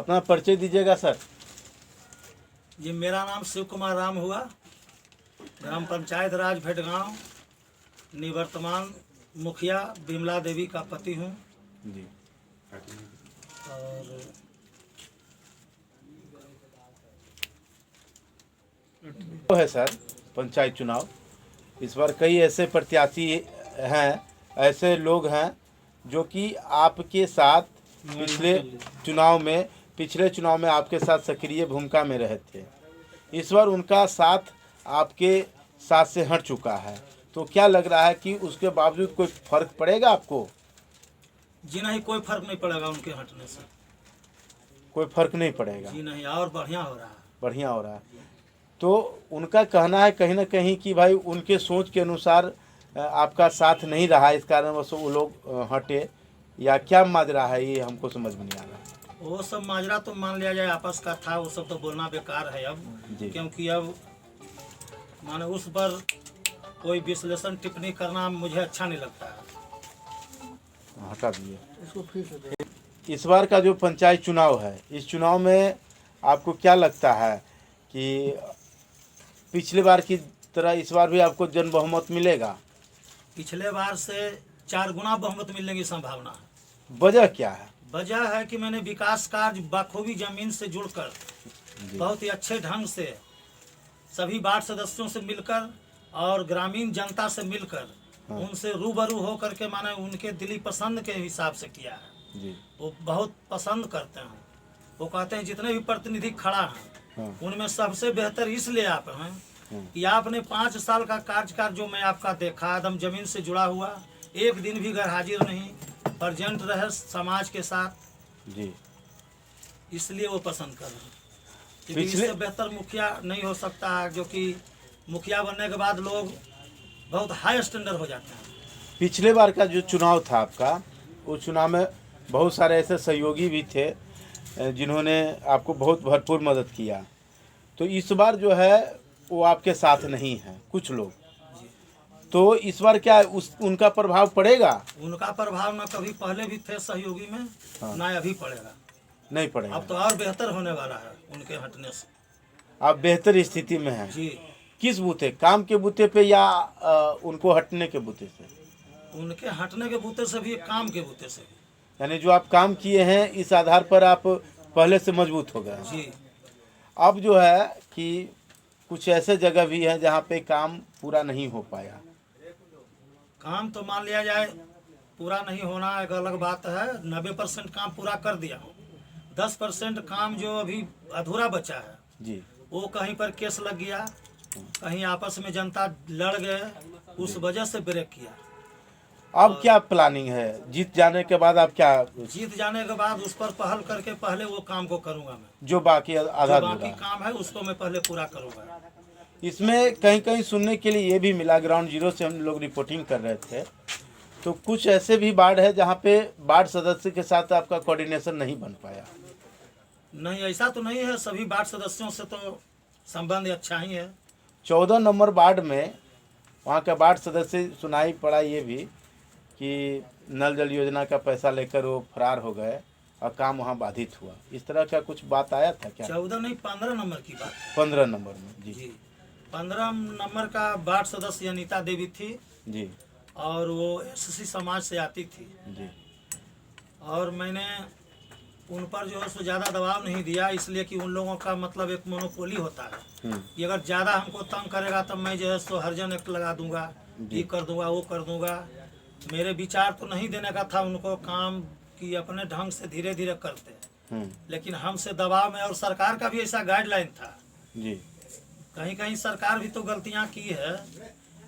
अपना परिचय दीजिएगा सर। जी, मेरा नाम शिव कुमार राम हुआ, ग्राम पंचायत राज भेटगांव, निवर्तमान मुखिया विमला देवी का पति हूँ। जी। और तो है सर पंचायत चुनाव, इस बार कई ऐसे प्रत्याशी हैं, ऐसे लोग हैं जो कि आपके साथ पिछले चुनाव में आपके साथ सक्रिय भूमिका में रहे थे। इस बार उनका साथ आपके साथ से हट चुका है, तो क्या लग रहा है कि उसके बावजूद कोई फर्क पड़ेगा आपको? जी नहीं, कोई फर्क नहीं पड़ेगा उनके हटने से। कोई फर्क नहीं पड़ेगा? जी नहीं, और बढ़िया हो रहा है। बढ़िया हो रहा है। तो उनका कहना है कहीं ना कहीं कि भाई उनके सोच के अनुसार आपका साथ नहीं रहा, इस कारण वो लोग हटे, या क्या माजरा है ये हमको समझ में नहीं आ रहा। वो सब माजरा तो मान लिया जाए आपस का था, वो सब तो बोलना बेकार है अब, क्योंकि अब माने उस पर कोई विश्लेषण टिप्पणी करना मुझे अच्छा नहीं लगता है। हटा दिए। इस बार का जो पंचायत चुनाव है, इस चुनाव में आपको क्या लगता है कि पिछले बार की तरह इस बार भी आपको जन बहुमत मिलेगा? पिछले बार से 4 गुना बहुमत मिलने की संभावना है। वजह क्या है? वजह है कि मैंने विकास कार्य बखूबी जमीन से जुड़कर बहुत ही अच्छे ढंग से सभी वार्ड सदस्यों से मिलकर और ग्रामीण जनता से मिलकर उनसे रूबरू होकर के माने उनके दिली पसंद के हिसाब से किया है। जी। वो बहुत पसंद करते हैं। वो कहते हैं जितने भी प्रतिनिधि खड़ा हैं उनमें सबसे बेहतर इसलिए आप हैं कि आपने 5 साल का कार्यकाल जो मैं आपका देखा, एकदम जमीन से जुड़ा हुआ, एक दिन भी गैर हाजिर नहीं, प्रेजेंट रहे समाज के साथ। जी। इसलिए वो पसंद कर रहे हैं। क्योंकि इससे बेहतर मुखिया नहीं हो सकता है, जो कि मुखिया बनने के बाद लोग बहुत हाई स्टैंडर्ड हो जाते हैं। पिछले बार का जो चुनाव था आपका, उस चुनाव में बहुत सारे ऐसे सहयोगी भी थे जिन्होंने आपको बहुत भरपूर मदद किया, तो इस बार जो है वो आपके साथ नहीं है कुछ लोग, तो इस बार क्या उनका प्रभाव पड़ेगा? उनका प्रभाव न कभी पहले भी थे सहयोगी में, ना अभी पड़ेगा। नहीं पड़ेगा। अब तो और बेहतर होने वाला है उनके हटने से। आप बेहतर स्थिति में हैं जी। किस बूते, काम के बूते पे या उनको हटने के बूते से? उनके हटने के बूते से भी, काम के बूते से भी। यानी जो आप काम किए हैं इस आधार पर आप पहले से मजबूत हो गए। जी। अब जो है कि कुछ ऐसे जगह भी हैं जहाँ पे काम पूरा नहीं हो पाया। काम तो मान लिया जाए पूरा नहीं होना एक अलग बात है। 90% काम पूरा कर दिया हूँ। 10% काम जो अभी अधूरा बचा है जी, वो कहीं पर केस लग गया, कहीं आपस में जनता लड़ गए, उस वजह से ब्रेक किया। अब क्या प्लानिंग है? जीत जाने के बाद आप क्या? जीत जाने के बाद उस पर पहल करके पहले वो काम को करूंगा मैं, जो बाकी आधा बाकी काम है उसको मैं पहले पूरा करूंगा। इसमें कहीं कहीं सुनने के लिए ये भी मिला, ग्राउंड जीरो से हम लोग रिपोर्टिंग कर रहे थे, तो कुछ ऐसे भी वार्ड है जहाँ पे वार्ड सदस्य के साथ आपका कोऑर्डिनेशन नहीं बन पाया। नहीं, ऐसा तो नहीं है, सभी वार्ड सदस्यों से तो संबंध अच्छा ही है। 14 नंबर वार्ड में वहाँ का वार्ड सदस्य सुनाई पड़ा ये भी कि नल जल योजना का पैसा लेकर वो फरार हो गए और काम वहाँ बाधित हुआ। इस तरह का कुछ बात आया था क्या? 14 नहीं, 15 नंबर की बात। 15 नंबर में। जी। 15 नंबर का वार्ड सदस्य अनीता देवी थी जी। और वो एससी समाज से आती थी जी। और मैंने उन पर जो है सो ज़्यादा दबाव नहीं दिया, इसलिए कि उन लोगों का मतलब एक मोनोपोली होता है कि अगर ज़्यादा हमको तंग करेगा तब मैं जो है सो हरजन एक्ट लगा दूंगा, ये कर दूंगा, वो कर दूंगा। मेरे विचार तो नहीं देने का था उनको काम कि अपने ढंग से धीरे धीरे करते, लेकिन हमसे दबाव में, और सरकार का भी ऐसा गाइडलाइन था जी। कहीं कहीं सरकार भी तो गलतियां की है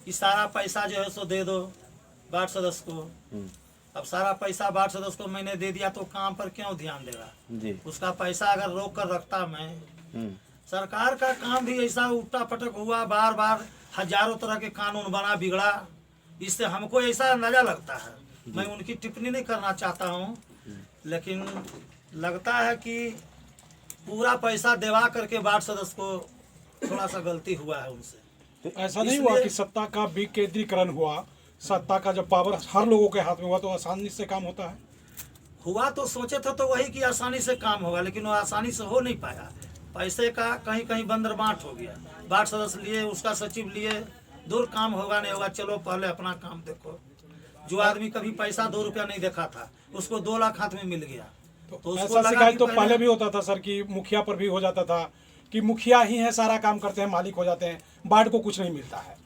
कि सारा पैसा जो है सो दे दो वार्ड सदस्य को। अब सारा पैसा वार्ड सदस्य को मैंने दे दिया तो काम पर क्यों ध्यान देगा जी। उसका पैसा अगर रोक कर रखता मैं। सरकार का काम भी ऐसा उल्टा पटक हुआ, बार बार हजारों तरह के कानून बना बिगड़ा, इससे हमको ऐसा अंदाजा लगता है, मैं उनकी टिप्पणी नहीं करना चाहता हूँ, लेकिन लगता है कि पूरा पैसा देवा करके वार्ड सदस्य को थोड़ा सा गलती हुआ है उनसे। तो ऐसा नहीं हुआ कि सत्ता का विकेंद्रीकरण हुआ, सत्ता का जब पावर हर लोगों के हाथ में हुआ तो आसानी से काम होता है? हुआ तो सोचे थे तो वही कि आसानी से काम होगा, लेकिन वो आसानी से हो नहीं पाया। पैसे का कहीं कहीं बंदर बांट हो गया, वार्ड सदस्य लिए, उसका सचिव लिए, दूर काम होगा नहीं होगा, चलो पहले अपना काम देखो। जो आदमी कभी पैसा 2 रुपया नहीं देखा था, उसको 2 लाख हाथ में मिल गया। तो उसको ऐसा लगा शिकायत कि तो पहले भी होता था सर, कि मुखिया पर भी हो जाता था कि मुखिया ही है सारा काम करते हैं, मालिक हो जाते हैं, वार्ड को कुछ नहीं मिलता है।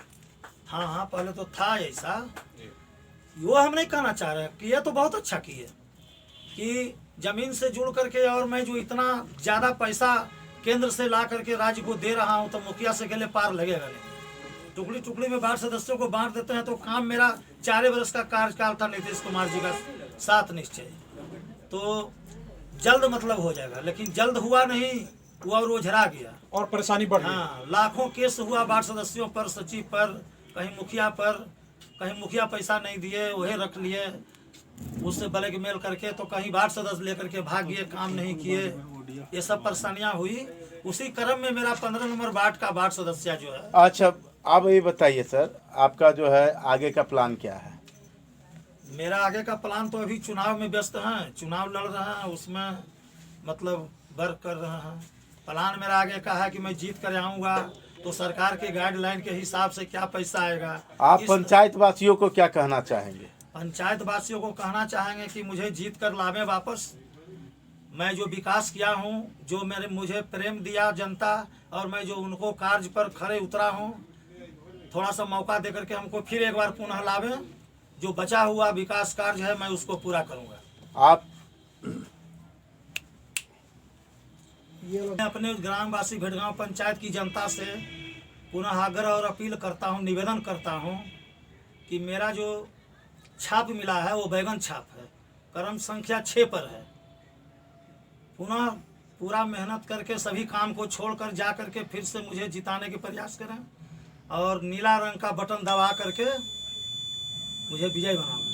हाँ हाँ, पहले तो था ऐसा। वो हम नहीं कहना चाह रहे, किए तो बहुत अच्छा किए कि जमीन से जुड़ करके, और मैं जो इतना ज़्यादा पैसा केंद्र से ला करके राज्य को दे रहा हूँ, तो मुखिया से अकेले पार लगेगा नहीं। टुकड़ी टुकड़ी में वार्ड सदस्यों को बांट देते हैं। तो काम मेरा 4 वर्ष का कार्यकाल था नीतीश कुमार जी का 7 निश्चय, तो जल्द मतलब हो जाएगा, लेकिन जल्द हुआ नहीं, हुआ और वो झरा गया और परेशानी बढ़ गई। हाँ, लाखों केस हुआ वार्ड सदस्यों पर, सचिव पर, कहीं मुखिया पर, कहीं मुखिया पैसा नहीं दिए वही रख लिए, उससे ब्लैकमेल करके, तो कहीं वार्ड सदस्य लेकर के भाग गए, काम नहीं किए। ये सब परेशानियां हुई। उसी क्रम में मेरा 15 नंबर वार्ड का वार्ड सदस्य जो है। अच्छा, आप ये बताइए सर, आपका जो है आगे का प्लान क्या है? मेरा आगे का प्लान तो अभी चुनाव में व्यस्त हैं, चुनाव लड़ रहे हैं, उसमें मतलब वर्क कर रहे हैं। प्लान मेरा आगे का है कि मैं जीत कर आऊँगा तो सरकार के गाइडलाइन के हिसाब से क्या पैसा आएगा। आप पंचायत वासियों को क्या कहना चाहेंगे? पंचायत वासियों को कहना चाहेंगे कि मुझे जीत कर लावे वापस। मैं जो विकास किया हूँ, जो मुझे प्रेम दिया जनता, और मैं जो उनको कार्य पर खड़े उतरा हूँ, थोड़ा सा मौका दे करके हमको फिर एक बार पुनः लावे। जो बचा हुआ विकास कार्य है मैं उसको पूरा करूँगा। आप मैं अपने ग्रामवासी भेड़गांव पंचायत की जनता से पुनः आग्रह और अपील करता हूं, निवेदन करता हूं कि मेरा जो छाप मिला है वो बैगन छाप है, क्रम संख्या 6 पर है। पुनः पूरा मेहनत करके सभी काम को छोड़कर जा करके फिर से मुझे जिताने के प्रयास करें, और नीला रंग का बटन दबा करके मुझे विजय बनाना।